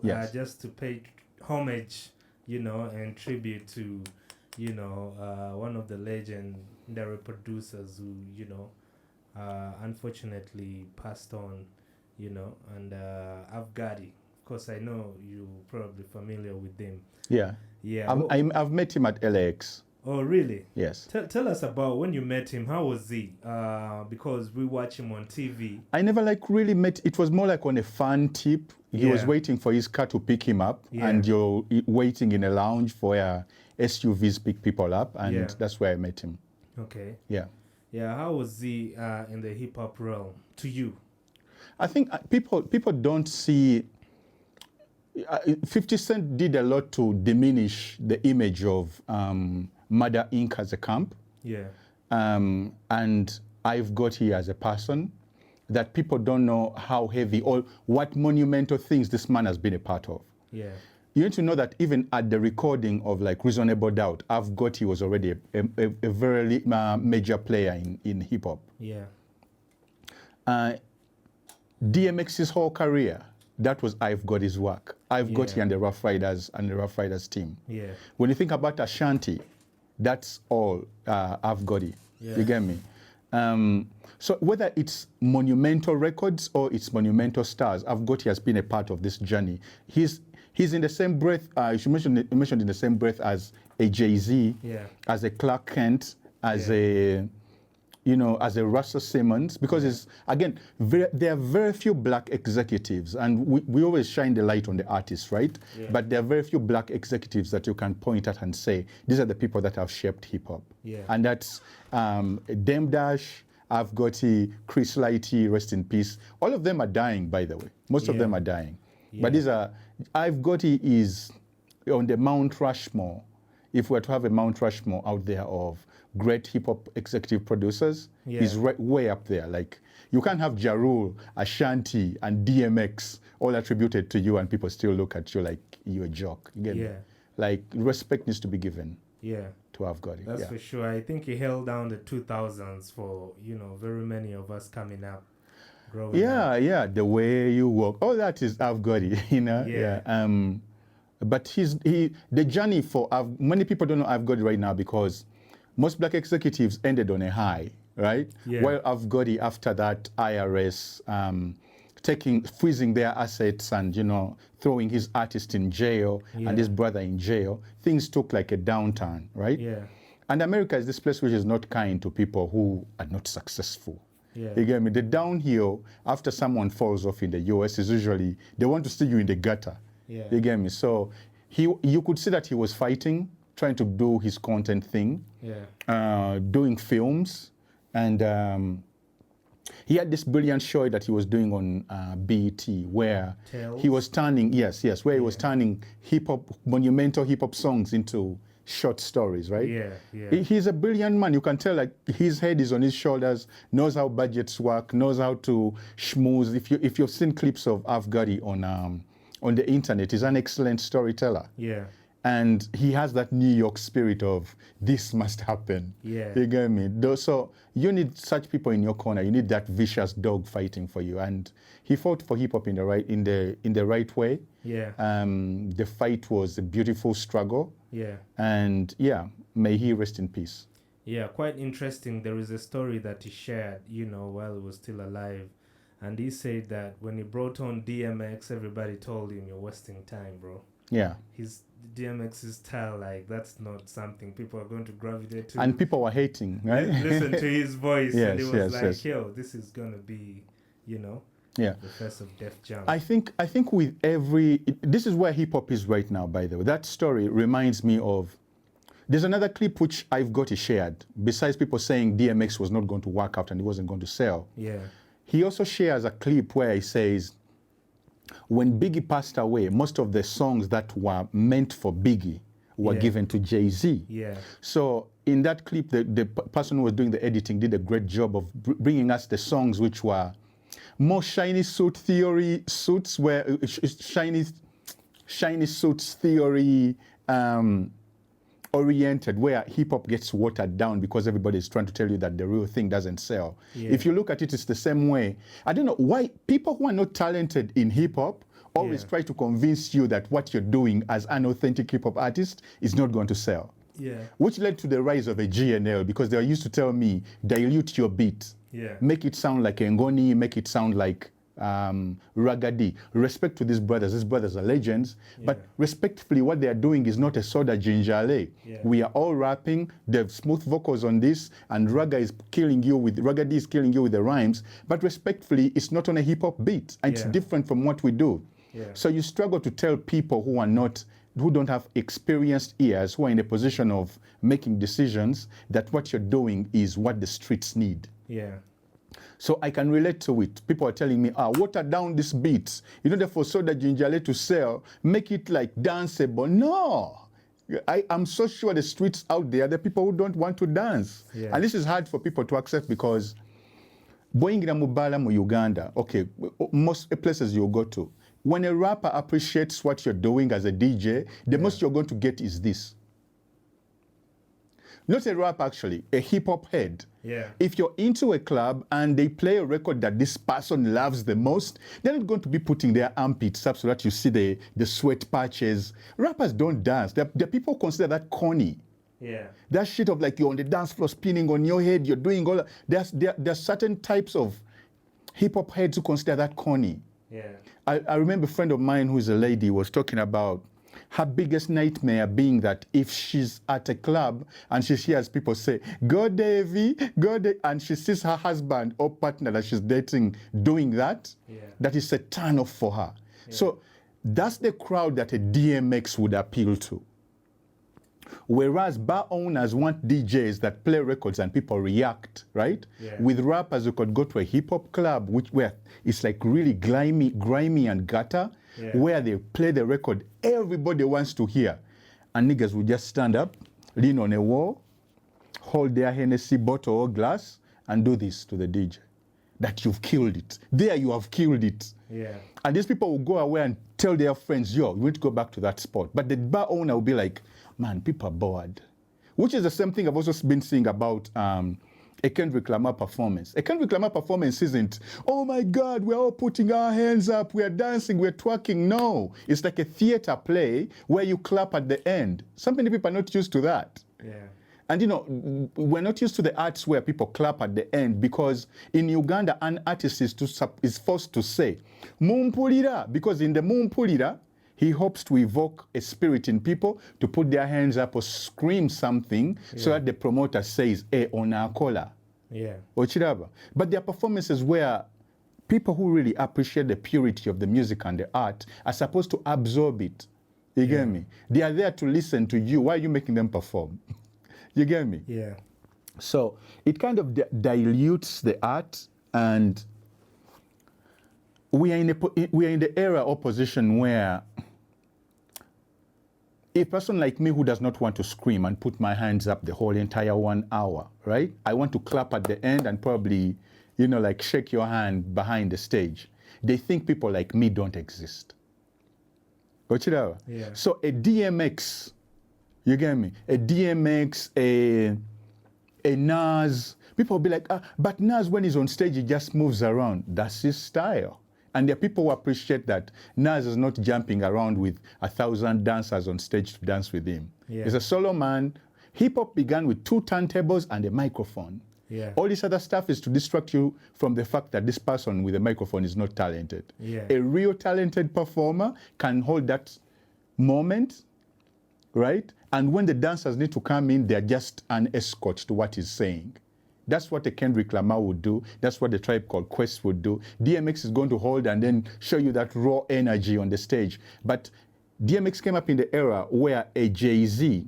Yes. just to pay homage, and tribute to, one of the legendary producers who, unfortunately passed on, and Gotti. Of course, I know you're probably familiar with them. Yeah. Yeah. I've met him at LAX. Oh, really? Yes. Tell us about when you met him. How was he? Because we watch him on TV. I never really met. It was more like on a fun tip. He was waiting for his car to pick him up, and you're waiting in a lounge for SUVs pick people up, and that's where I met him. Okay. Yeah. Yeah. How was he in the hip hop realm to you? I think people don't see. 50 Cent did a lot to diminish the image of Murder Inc. as a camp. Yeah. And I've got here as a person that people don't know how heavy or what monumental things this man has been a part of. Yeah. You need to know that even at the recording of like Reasonable Doubt, I've got he was already a very major player in hip hop. Yeah. DMX's whole career, that was I've Got his work. I've got he and the Rough Riders team. Yeah. When you think about Ashanti, that's all I've got it. Yeah. You get me? So whether it's monumental records or it's monumental stars, I've got he has been a part of this journey. He's in the same breath. You mentioned in the same breath as a Jay-Z, as a Clark Kent, as a as a Russell Simmons, because it's, again, there are very few black executives, and we always shine the light on the artists, right? Yeah. But there are very few black executives that you can point at and say, these are the people that have shaped hip hop. Yeah. And that's Dame Dash, I've got Chris Lighty, rest in peace. All of them are dying, by the way. Most of them are dying. Yeah. But these are, I've got is on the Mount Rushmore. If we were to have a Mount Rushmore out there of great hip-hop executive producers, he's way up there. Like, you can't have Ja Rule, Ashanti, and DMX all attributed to you and people still look at you like you're a joke. You get me? Like, respect needs to be given to have got it. That's for sure. I think he held down the 2000s for, very many of us coming up, growing up. Yeah, the way you walk. All that is I've got it, But the journey for, many people don't know I've got it right now because most black executives ended on a high, right? Yeah. While I've got it after that IRS freezing their assets and, throwing his artist in jail and his brother in jail, things took like a downturn, right? Yeah. And America is this place which is not kind to people who are not successful. Yeah. You get me? The downhill after someone falls off in the US is usually, they want to see you in the gutter. Yeah. You get me? So you could see that he was fighting, trying to do his content thing, doing films, and he had this brilliant show that he was doing on BET where he was turning, where he was turning monumental hip hop songs into short stories, right? He's a brilliant man. You can tell like his head is on his shoulders, knows how budgets work, knows how to schmooze. If you've seen clips of Afghani on the internet, he's an excellent storyteller. Yeah. And he has that New York spirit of this must happen. Yeah. You get me? So you need such people in your corner. You need that vicious dog fighting for you. And he fought for hip hop in the right way. Yeah. The fight was a beautiful struggle. Yeah. And may he rest in peace. Yeah, quite interesting. There is a story that he shared, while he was still alive. And he said that when he brought on DMX, everybody told him, you're wasting time, bro. Yeah. His DMX's style, like, that's not something people are going to gravitate to. And people were hating, right? Listen to his voice. And it was yo, this is going to be, the first of Def Jam. I think with this is where hip-hop is right now, by the way. That story reminds me of, there's another clip which I've got shared, besides people saying DMX was not going to work out and he wasn't going to sell. Yeah. He also shares a clip where he says, when Biggie passed away, most of the songs that were meant for Biggie were given to Jay-Z. Yeah. So in that clip, the person who was doing the editing did a great job of bringing us the songs which were more shiny suit theory suits, where shiny suits theory oriented, where hip-hop gets watered down because everybody's trying to tell you that the real thing doesn't sell. Yeah. If you look at it, it's the same way. I don't know why people who are not talented in hip-hop always try to convince you that what you're doing as an authentic hip-hop artist is not going to sell. Yeah. Which led to the rise of a GNL, because they used to tell me, dilute your beat. Yeah. Make it sound like Ngoni, make it sound like Ragadi. Respect to these brothers. These brothers are legends. Yeah. But respectfully, what they are doing is not a soda gingerle. Yeah. We are all rapping. They have smooth vocals on this, and Ragadi is killing you with the rhymes. But respectfully, it's not on a hip hop beat, and it's different from what we do. Yeah. So you struggle to tell people who don't have experienced ears, who are in a position of making decisions, that what you're doing is what the streets need. Yeah. So I can relate to it. People are telling me, water down these beats. In order for soda gingerle to sell, make it like danceable. No. I'm so sure the streets out there, the people who don't want to dance. Yeah. And this is hard for people to accept, because boingira mubala mu Uganda, okay, most places you go to, when a rapper appreciates what you're doing as a DJ, the most you're going to get is this. Not a rap, actually, a hip-hop head. Yeah. If you're into a club and they play a record that this person loves the most, they're not going to be putting their armpits up so that you see the sweat patches. Rappers don't dance. The people consider that corny. Yeah. That shit of like you're on the dance floor spinning on your head, you're doing all that. There's certain types of hip-hop heads who consider that corny. Yeah. I remember a friend of mine who's a lady was talking about her biggest nightmare being that if she's at a club and she hears people say, go Davy, go Davy, and she sees her husband or partner that she's dating doing that, that is a turn off for her. Yeah. So that's the crowd that a DMX would appeal to. Whereas bar owners want DJs that play records and people react, right? Yeah. With rappers, you could go to a hip-hop club where it's like really grimy and gutter, where they play the record everybody wants to hear. And niggas will just stand up, lean on a wall, hold their Hennessy bottle or glass, and do this to the DJ. That you've killed it. There you have killed it. Yeah. And these people will go away and tell their friends, yo, you need to go back to that spot. But the bar owner will be like, man, people are bored. Which is the same thing I've also been seeing about a Kendrick Lamar performance. A Kendrick Lamar performance isn't, oh my God, we're all putting our hands up, we're dancing, we're twerking. No, it's like a theater play where you clap at the end. So many people are not used to that. Yeah. And you know, we're not used to the arts where people clap at the end, because in Uganda, an artist is forced to say, Mumpulira, because in the Mumpulira, he hopes to evoke a spirit in people to put their hands up or scream something so that the promoter says, onakola. Yeah. Ochiraba. But there are performances where people who really appreciate the purity of the music and the art are supposed to absorb it. You get me? They are there to listen to you. Why are you making them perform? You get me? Yeah. So it kind of dilutes the art, and we are in the era or position where a person like me who does not want to scream and put my hands up the whole entire 1 hour, right? I want to clap at the end and probably, you know, like shake your hand behind the stage. They think people like me don't exist. Yeah. So a DMX, you get me? A DMX, a Nas, people will be like, but Nas, when he's on stage, he just moves around. That's his style. And there are people who appreciate that Nas is not jumping around with 1,000 dancers on stage to dance with him. Yeah. He's a solo man. Hip-hop began with 2 turntables and a microphone. Yeah. All this other stuff is to distract you from the fact that this person with a microphone is not talented. Yeah. A real talented performer can hold that moment, right? And when the dancers need to come in, they're just an escort to what he's saying. That's what a Kendrick Lamar would do. That's what the Tribe Called Quest would do. DMX is going to hold and then show you that raw energy on the stage. But DMX came up in the era where a Jay-Z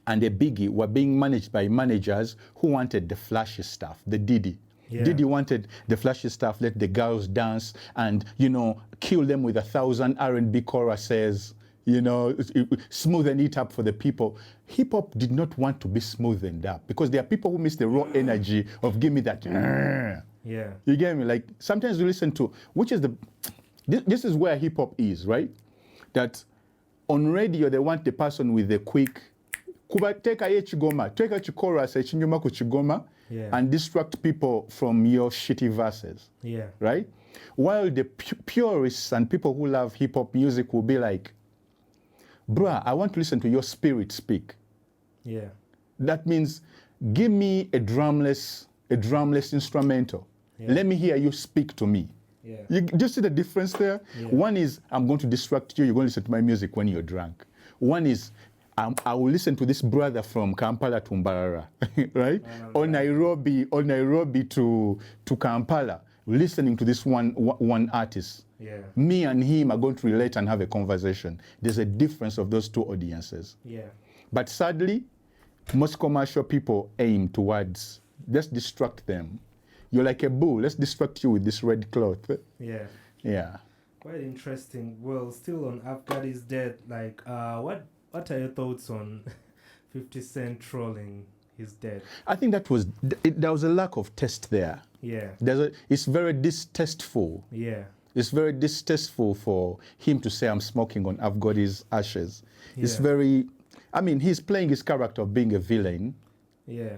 and a Biggie were being managed by managers who wanted the flashy stuff, the Diddy. Yeah. Diddy wanted the flashy stuff, let the girls dance and, you know, kill them with 1,000 R&B choruses, you know, smoothen it up for the people. Hip-hop did not want to be smoothened up because there are people who miss the raw energy of give me that. Yeah. You get me? Like, sometimes you listen to, which is this is where hip-hop is, right? That on radio, they want the person with the quick, take a chigoma, take a chorus, and distract people from your shitty verses. Yeah. Right? While the purists and people who love hip-hop music will be like, bruh, I want to listen to your spirit speak. Yeah. That means give me a drumless instrumental. Yeah. Let me hear you speak to me. Yeah. You just see the difference there? Yeah. One is, I'm going to distract you, you're going to listen to my music when you're drunk. One is, I will listen to this brother from Kampala to Mbarara, right? Or Nairobi to Kampala, listening to this one artist. Yeah. Me and him are going to relate and have a conversation. There's a difference of those two audiences. Yeah. But sadly, most commercial people aim towards, let's distract them. You're like a bull, let's distract you with this red cloth. Yeah. Yeah. Quite interesting. Well, still on Afghan is Dead, like, what are your thoughts on 50 Cent trolling his death? I think there was a lack of taste there. Yeah. It's very distasteful. Yeah. It's very distasteful for him to say, I'm smoking on Afghani's ashes. Yeah. It's very, I mean, he's playing his character of being a villain. Yeah.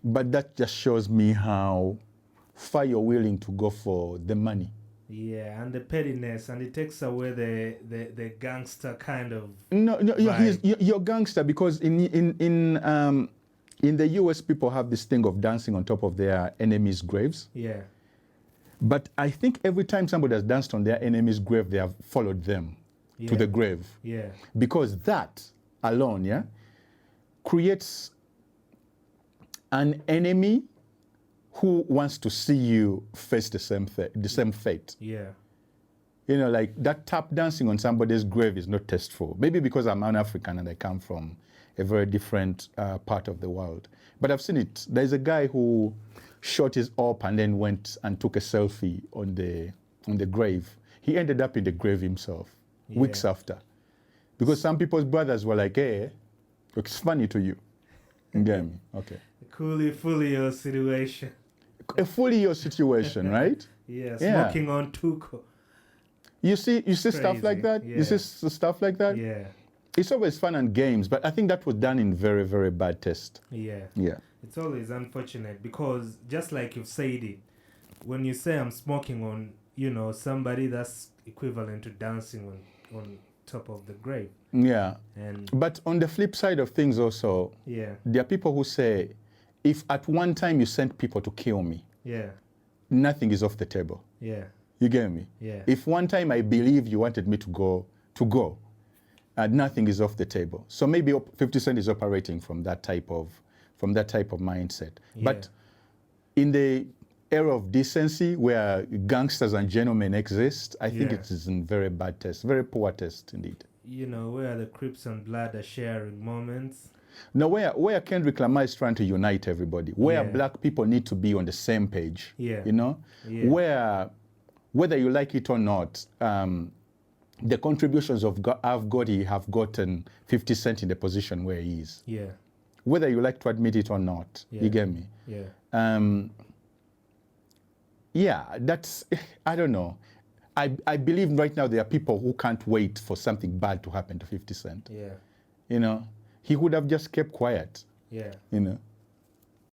But that just shows me how far you're willing to go for the money. Yeah, and the pettiness, and it takes away the gangster kind of. No, you're gangster because in the US people have this thing of dancing on top of their enemies' graves. Yeah. But I think every time somebody has danced on their enemy's grave, they have followed them to the grave. Yeah. Because that alone, creates an enemy who wants to see you face the same fate. Yeah. You know, like that tap dancing on somebody's grave is not tasteful. Maybe because I'm an African and I come from a very different part of the world. But I've seen it. There's a guy who shot his up and then went and took a selfie on the grave. He ended up in the grave himself weeks after. Because some people's brothers were like, hey, it's funny to you. You get me? Okay. Fully your situation. A fully your situation, right? Yeah, smoking on Tuco. You see stuff like that? Yeah. You see stuff like that? Yeah. It's always fun and games, but I think that was done in very, very bad taste. Yeah. Yeah. It's always unfortunate because just like you've said it, when you say I'm smoking on, somebody, that's equivalent to dancing on top of the grave. Yeah. And but on the flip side of things also, there are people who say, if at one time you sent people to kill me, nothing is off the table. Yeah. You get me? Yeah. If one time I believe you wanted me to go, nothing is off the table. So maybe 50 Cent is operating from that type of mindset. Yeah. But in the era of decency where gangsters and gentlemen exist, I think it is in very bad taste, very poor taste indeed. Where the Crips and Blood are sharing moments. No, where Kendrick Lamar is trying to unite everybody, where black people need to be on the same page, where, whether you like it or not, the contributions of Gotti have gotten 50 Cent in the position where he is. Yeah. Whether you like to admit it or not, you get me? Yeah. That's, I don't know. I believe right now there are people who can't wait for something bad to happen to 50 Cent. Yeah. He would have just kept quiet. Yeah.